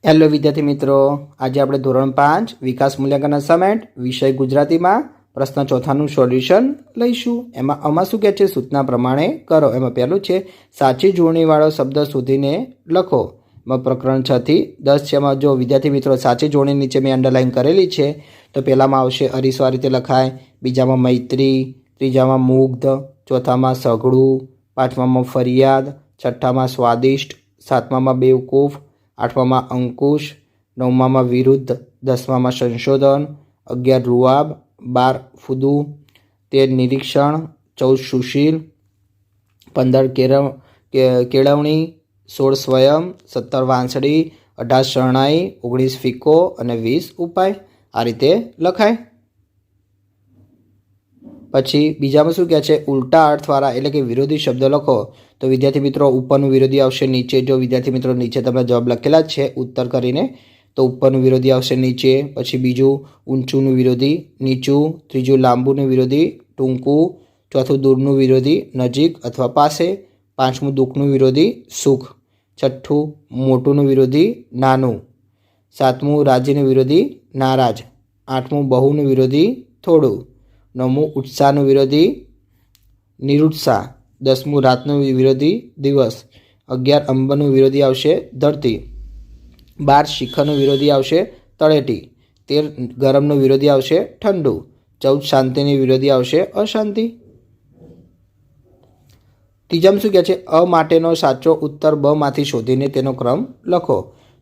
Hello વિદ્યાર્થી મિત્રો, આજે આપણે ધોરણ 5 વિકાસ મૂલ્યાંકન અસાઇનમેન્ટ વિષય ગુજરાતીમાં પ્રશ્ન ચોથાનું સોલ્યુશન લઈશું। એમાં આમાં શું કહે છે, સૂચના પ્રમાણે કરો। એમાં પહેલું છે સાચી જોડણીવાળો શબ્દ શોધીને લખો। એમાં પ્રકરણ 6 થી 10 છે। એમાં જો વિદ્યાર્થી મિત્રો સાચી જોડણી નીચે મેં અંડરલાઇન કરેલી છે, તો પહેલામાં આવશે અરીસો આ રીતે લખાય, બીજામાં મૈત્રી, ત્રીજામાં મુગ્ધ, ચોથામાં સઘળું, પાંચમામાં ફરિયાદ, છઠ્ઠામાં સ્વાદિષ્ટ, સાતમામાં બેવકૂફ, આઠમામાં અંકુશ, નવમામાં વિરુદ્ધ, દસમામાં સંશોધન, 11 રૂઆબ, 12 ફુદુ, 13 નિરીક્ષણ, 14 સુશીલ, 15 કેળવણી, 16 સ્વયં, 17 વાંસળી, 18 શરણાઈ, 19 ફિક્કો અને 20 ઉપાય। આ રીતે લખાય। પછી બીજામાં શું કહે છે, ઉલટા અર્થવાળા એટલે કે વિરોધી શબ્દ લખો। તો વિદ્યાર્થી મિત્રો ઉપરનું વિરોધી આવશે નીચે। જો વિદ્યાર્થી મિત્રો નીચે તમને જવાબ લખેલા જ છે ઉત્તર કરીને, તો ઉપરનું વિરોધી આવશે નીચે। પછી બીજું ઊંચુંનું વિરોધી નીચું, ત્રીજું લાંબુનું વિરોધી ટૂંકું, ચોથું દૂરનું વિરોધી નજીક અથવા પાસે, પાંચમું દુઃખનું વિરોધી સુખ, છઠ્ઠું મોટુંનું વિરોધી નાનું, સાતમું રાજીનું વિરોધી નારાજ, આઠમું બહુનું વિરોધી થોડું, નવમું ઉત્સાહનું વિરોધી નિરુત્સાહ, દસમું રાતનું વિરોધી દિવસ, 11 અંબરનું વિરોધી આવશે ધરતી, 12 શિખરનું વિરોધી આવશે તળેટી, 13 ગરમનું વિરોધી આવશે ઠંડુ, 14 શાંતિની વિરોધી આવશે અશાંતિ। ત્રીજામાં શું કહે છે, અ માટેનો સાચો ઉત્તર બ માંથી શોધીને તેનો ક્રમ લખો।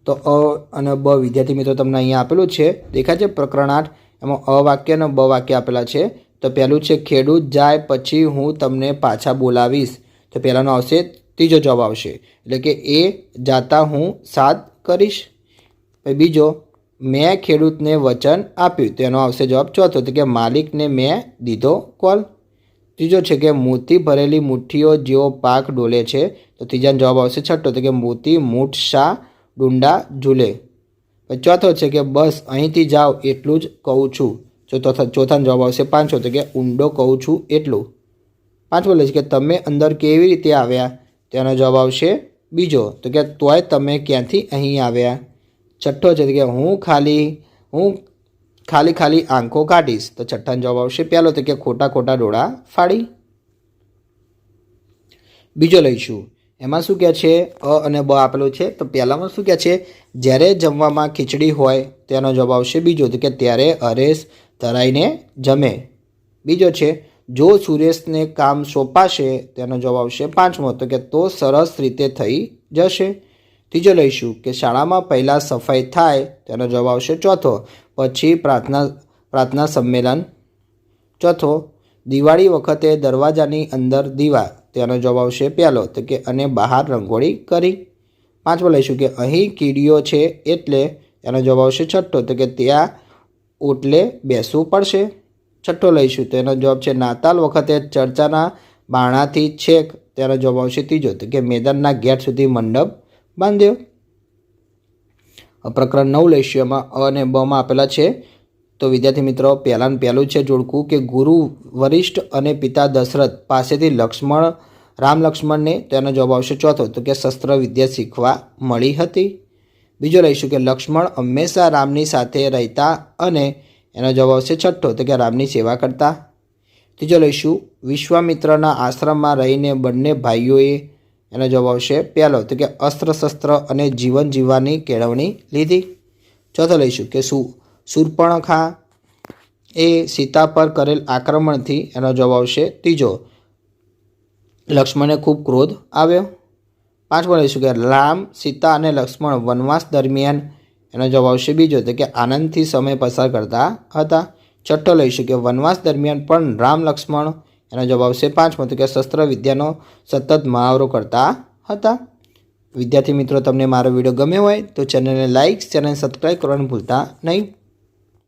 તો અ અને બ વિદ્યાર્થી મિત્રો તમને અહીંયા આપેલું છે, દેખાય છે પ્રકરણ 8। એમાં અ વાક્ય અને બ વાક્ય આપેલા છે। તો પહેલું છે ખેડૂત જાય પછી હું તમને પાછા બોલાવીશ। તો પહેલાંનો આવશે ત્રીજો જવાબ આવશે, એટલે કે એ જાતા હું સાદ કરીશ। બીજો મેં ખેડૂતને વચન આપ્યું, તો એનો આવશે જવાબ ચોથો, તો કે માલિકને મેં દીધો કોલ। ત્રીજો છે કે મોતી ભરેલી મુઠ્ઠીઓ જેવો પાક ડોલે છે, તો ત્રીજાનો જવાબ આવશે છઠ્ઠો, તો કે મોતી મૂઠ શા ડુંડા ઝૂલે। ચોથો છે કે બસ અહીંથી જાઓ એટલું જ કહું છું, ચોથાનો જવાબ આવશે પાંચમો, તો કે ઊંડો કહું છું એટલું। પાંચમો લે છે કે તમે અંદર કેવી રીતે આવ્યા, તેનો જવાબ આવશે બીજો, તો કે તોય તમે ક્યાંથી અહીં આવ્યા। છઠ્ઠો છે કે હું ખાલી આંખો કાઢીશ, તો છઠ્ઠાનો જવાબ આવશે પહેલો, તો કે ખોટા ખોટા ડોળા ફાડી। બીજો લઈશું, એમાં શું કહે છે, અ અને બ આપેલું છે। તો પહેલામાં શું કહે છે, જ્યારે જમવામાં ખીચડી હોય, તેનો જવાબ આવશે બીજો, તો કે ત્યારે હરેશ ધરાઈને જમે। બીજો છે જો સુરેશને કામ સોંપાશે, તેનો જવાબ આવશે પાંચમો, તો કે તો સરસ રીતે થઈ જશે। ત્રીજો લઈશું કે શાળામાં પહેલાં સફાઈ થાય, તેનો જવાબ આવશે ચોથો, પછી પ્રાર્થના સંમેલન। ચોથો દિવાળી વખતે દરવાજાની અંદર દીવા, તેનો જવાબ આવશે પહેલો, તો કે અને બહાર રંગોળી કરી। પાંચમો લઈશું કે અહીં કીડીઓ છે એટલે, એનો જવાબ આવશે છઠ્ઠો, તો કે ત્યાં ઓટલે બેસવું પડશે। છઠ્ઠો લઈશું તો એનો જવાબ છે નાતાલ વખતે ચર્ચાના બાણાથી છેક, તેનો જવાબ આવશે ત્રીજો, તો કે મેદાનના ગેટ સુધી મંડપ બાંધ્યો। પ્રકરણ 9 લઈશું, એમાં અ અને બ માં આપેલા છે। તો વિદ્યાર્થી મિત્રો પહેલું છે જોડકું કે ગુરુ વરિષ્ઠ અને પિતા દશરથ પાસેથી રામ લક્ષ્મણને, તેનો જવાબ આવશે ચોથો, તો કે શસ્ત્ર વિદ્યા શીખવા મળી હતી। બીજો લઈશું કે લક્ષ્મણ હંમેશા રામની સાથે રહેતા અને, એનો જવાબ આવશે છઠ્ઠો, તો કે રામની સેવા કરતા। ત્રીજો લઈશું વિશ્વામિત્રના આશ્રમમાં રહીને બંને ભાઈઓએ, એનો જવાબ આવશે પહેલો, તો કે અસ્ત્ર શસ્ત્ર અને જીવન જીવવાની કેળવણી લીધી। ચોથો લઈશું કે શૂર્પણખા એ સીતા પર કરેલ આક્રમણથી, એનો જવાબ આવશે ત્રીજો, લક્ષ્મણને ખૂબ ક્રોધ આવ્યો। પાંચમો લઈશું કે રામ સીતા અને લક્ષ્મણ વનવાસ દરમિયાન, એનો જવાબ આવશે બીજો, તો કે આનંદથી સમય પસાર કરતા હતા। છઠ્ઠો લઈશું કે વનવાસ દરમિયાન પણ રામ લક્ષ્મણ, એનો જવાબ આવશે પાંચમો, તો કે શસ્ત્ર વિદ્યાનો સતત મહાવરો કરતા હતા। વિદ્યાર્થી મિત્રો તમને મારો વિડીયો ગમ્યો હોય તો ચેનલને લાઇક, ચેનલને સબસ્ક્રાઈબ કરવાનું ભૂલતા નહીં।